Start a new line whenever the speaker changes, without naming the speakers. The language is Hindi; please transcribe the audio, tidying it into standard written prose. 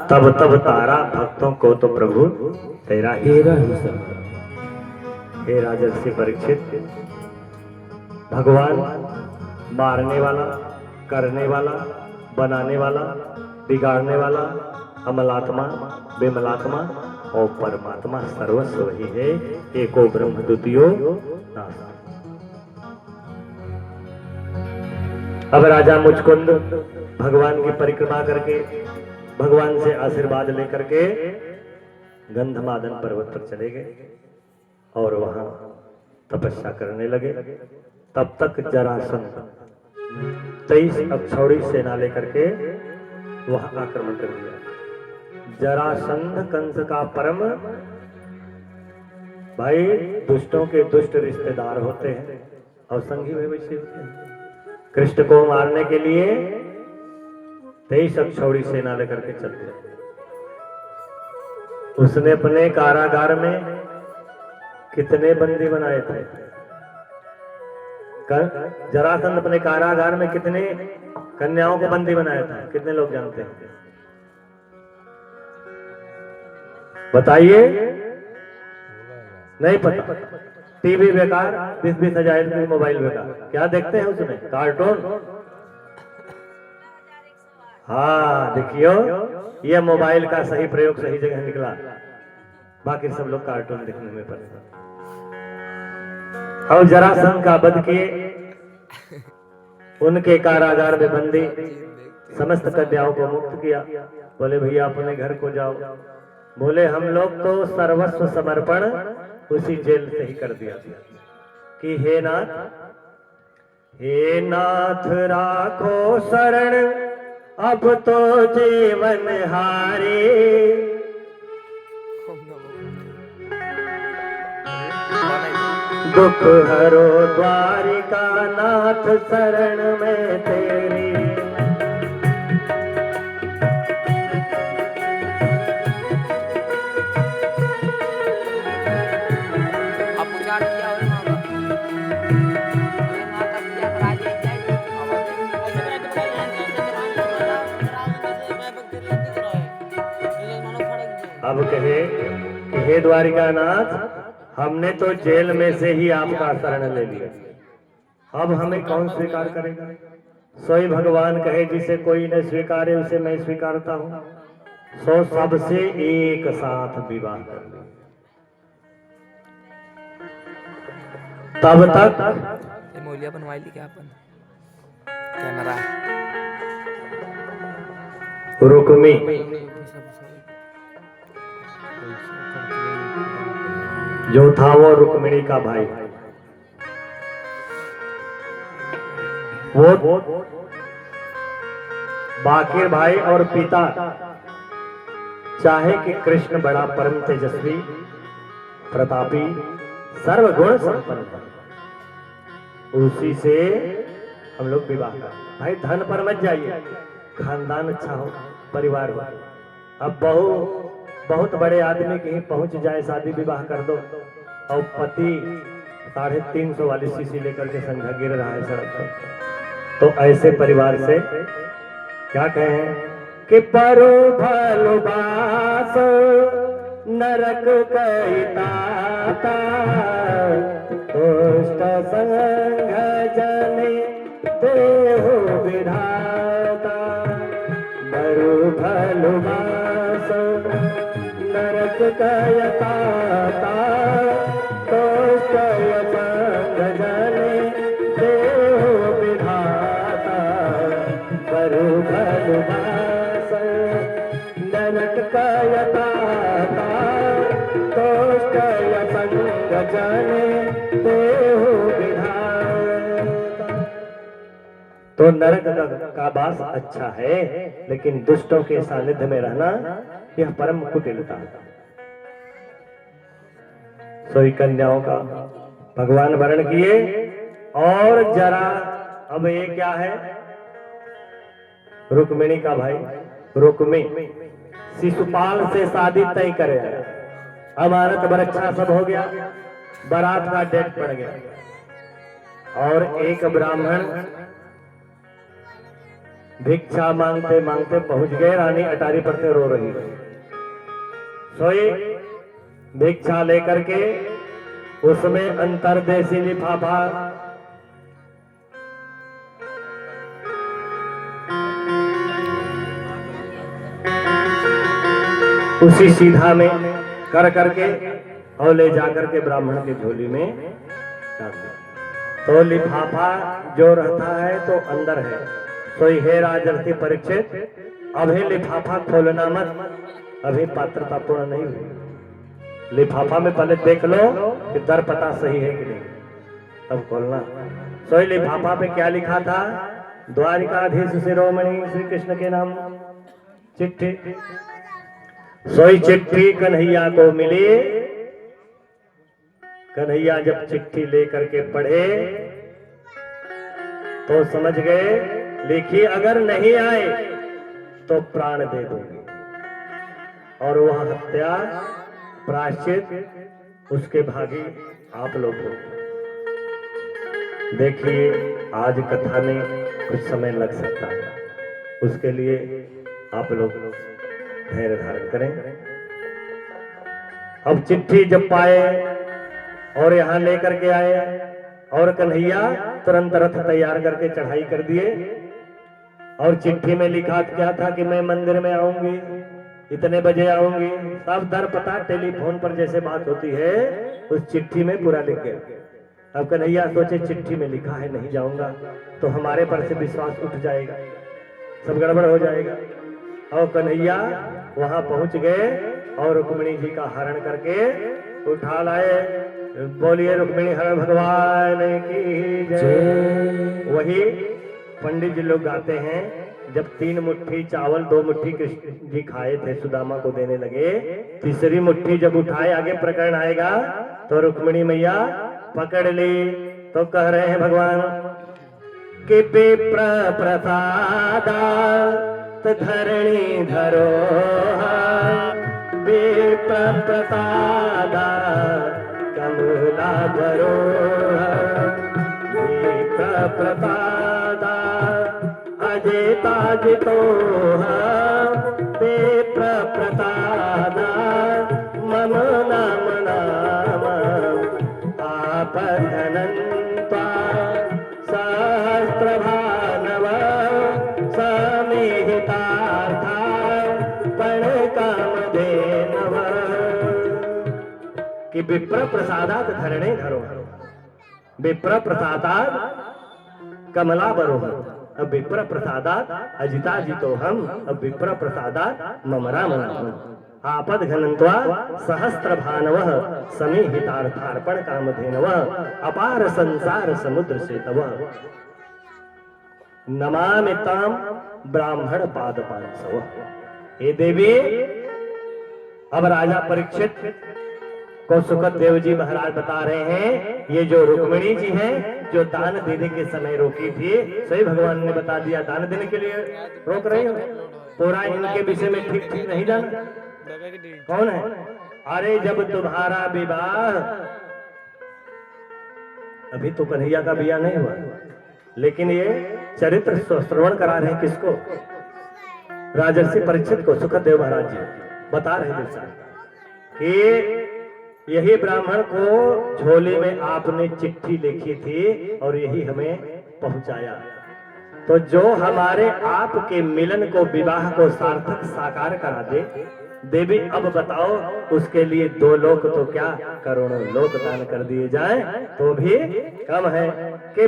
तब तब तारा भक्तों को तो प्रभु तेरा ही सब। हे राजर्षि परीक्षित, भगवान मारने वाला, करने वाला, बनाने वाला, बिगाड़ने वाला, अमलात्मा, विमलात्मा और परमात्मा सर्वस्व वही है। एको ब्रह्म द्वितीयो नास्ति। अब राजा मुचकुंद भगवान की परिक्रमा करके, भगवान से आशीर्वाद लेकर के गंधमादन पर्वत पर चले गए और वहां तपस्या करने लगे। तब तक जरासंध 23 अक्षौड़ी सेना लेकर के वहां आक्रमण कर दिया। जरासंध कंस का परम भाई, दुष्टों के दुष्ट रिश्तेदार होते हैं और संगी में वैसे होते हैं। कृष्ण को मारने के लिए 23 अक्षौड़ी सेना लेकर के चल दिया। उसने अपने कारागार में कितने बंदी बनाए थे? जरासंध अपने कारागार में कितने कन्याओं को बंदी बनाया था? कितने लोग जानते हैं? बताइए। नहीं पता? टीवी बेकार, 20-20 हजार की मोबाइल बेकार। क्या देखते हैं उसमें? कार्टून। हाँ देखियो, ये मोबाइल का सही प्रयोग सही जगह निकला, बाकी सब लोग कार्टून देखने में पड़े। और जरासंध का वध किए, उनके कारागार में बंदी समस्त कन्याओं को मुक्त किया। बोले भैया अपने घर को जाओ। बोले हम लोग तो सर्वस्व समर्पण उसी जेल से ही कर दिया कि हे नाथ राखो शरण अब तो जीवन हारे। दुख हरो द्वारिका नाथ शरण में तेरी। अब कहे कि हे द्वारिकानाथ, हमने तो जेल में से ही आपका शरण ले लिया, अब हमें कौन स्वीकार करेगा? सोई भगवान कहे जिसे कोई न स्वीकारे उसे मैं स्वीकारता हूँ। सो सबसे एक साथ विवाह कर लो। तब तक
मोलिया बनवाई ली क्या अपन? कैमरा
रुक्मी जो था वो रुक्मिणी का भाई, वो बाकिर भाई और पिता चाहे कि कृष्ण बड़ा परम तेजस्वी, प्रतापी, सर्वगुण संपन्न है, उसी से हम लोग विवाह कर। भाई धन पर मत जाइए, खानदान अच्छा हो, परिवार हो। अब बहुत बड़े आदमी की पहुंच जाए, शादी विवाह कर दो और पति 350 वाली सीसी लेकर के संघा गिर रहा है सड़क पर, तो ऐसे परिवार से क्या कहें कि परो भलो बास नरक कहता दुष्ट संग जने देहो विधाता। परो भलो बास नरक कहता दुष्ट संग जने देहो विधाता। परो भलो बास नरक कहता दुष्ट संग जने देहो विधाता। तो नरक का वास अच्छा है, लेकिन दुष्टों के सानिध्य में रहना यह परम कुटिलता है। सोई कन्याओं का भगवान वर्ण किए। और जरा अब ये क्या है? रुक्मिणी का भाई रुक्मी शिशुपाल से शादी तय करे। अमानत बरक्षा सब हो गया, बारात का डेट पड़ गया और एक ब्राह्मण भिक्षा मांगते मांगते पहुंच गए, रानी अटारी पर से रो रही है। सोई भिक्षा लेकर के उसमें अंतरदेशी लिफाफा उसी सीधा में कर करके और ले जाकर के ब्राह्मण के झोली में डाल दिया। तो लिफाफा जो रहता है तो अंदर है। तो हे राजर्षि परीक्षित, अभी लिफाफा खोलना मत, अभी पात्रता पूर्ण नहीं हुई। लिफाफा में पहले देख लो कि दर पता सही है कि नहीं, तब खोलना। तो लिफाफा पे क्या लिखा था? द्वारिकाधीश शिरोमणि श्री कृष्ण के नाम चिट्ठी। सोई चिट्ठी कन्हैया को मिली। कन्हैया जब चिट्ठी लेकर के पढ़े तो समझ गए, लिखी अगर नहीं आए तो प्राण दे दूंगी। और वह हत्या प्रायश्चित उसके भागी आप लोग हो। देखिए आज कथा में कुछ समय लग सकता है, उसके लिए आप लोग धैर्य धारण करें। अब चिट्ठी जब पाए और यहाँ लेकर के आए और कन्हैया तुरंत रथ तैयार करके चढ़ाई कर दिए। और चिट्ठी में लिखा क्या था कि मैं मंदिर में आऊंगी, इतने बजे आऊंगी, सब दर पता टेलीफोन पर जैसे बात होती है उस चिट्ठी में पूरा लिख गया। अब कन्हैया सोचे चिट्ठी में लिखा है नहीं जाऊंगा तो हमारे पर से विश्वास उठ जाएगा, सब गड़बड़ हो जाएगा। और कन्हैया वहां पहुंच गए और रुक्मिणी जी का हरण करके उठा लाए। बोलिए रुक्मिणी हरण भगवान की जय। वही पंडित जी लोग गाते हैं, जब 3 मुट्ठी चावल 2 मुट्ठी कृष्ण जी खाए थे, सुदामा को देने लगे, तीसरी मुट्ठी जब उठाए, आगे प्रकरण आएगा, तो रुक्मिणी मैया पकड़ ली। तो कह रहे हैं भगवान कि विप्र प्रसादात् धरणी धरो, विप्र प्रसादात् कमला धरो, विप्र प्रसादात् अजेता जितो, विप्र प्रसादात् मम नाम नाम आपधनन्त्वा सहस्रभानव समेहितार्था प्रणकामधेनव। कि विप्र प्रसादात् धरणे धरो, विप्र प्रसादात् कमला बरो, अब विप्र प्रसादात् अजिता जितो हम, अब विप्र प्रसादात् मम राम नाम आपद घनन्त्वा सहस्त्र भानवः समीहितार्थार्पण कामधेनवः अपार संसार समुद्र से तव नमामि ताम ब्राह्मण पाद पांसव। हे देवी, अब राजा परीक्षित को सुखदेव जी महाराज बता रहे हैं, ये जो रुक्मिणी जी हैं जो दान देने के समय रोकी थी, सही भगवान ने बता दिया दान देने के लिए रोक रहे हो, पूरा इनके विषय में ठीक ठीक नहीं जाना। कौन है? अरे जब तुम्हारा विवाह, अभी तो कन्हैया का ब्याह नहीं हुआ, लेकिन ये चरित्र श्रवण करा रहे हैं किसको? राजर्षि परीक्षित को सुखदेव महाराज जी बता रहे हैं कि यही ब्राह्मण को झोले में आपने चिट्ठी लिखी थी और यही हमें पहुंचाया। तो जो हमारे आपके मिलन को, विवाह को सार्थक साकार करा दे, देवी अब बताओ उसके लिए 2 लोक तो क्या करोड़ों लोक दान कर दिए जाए तो भी कम है कि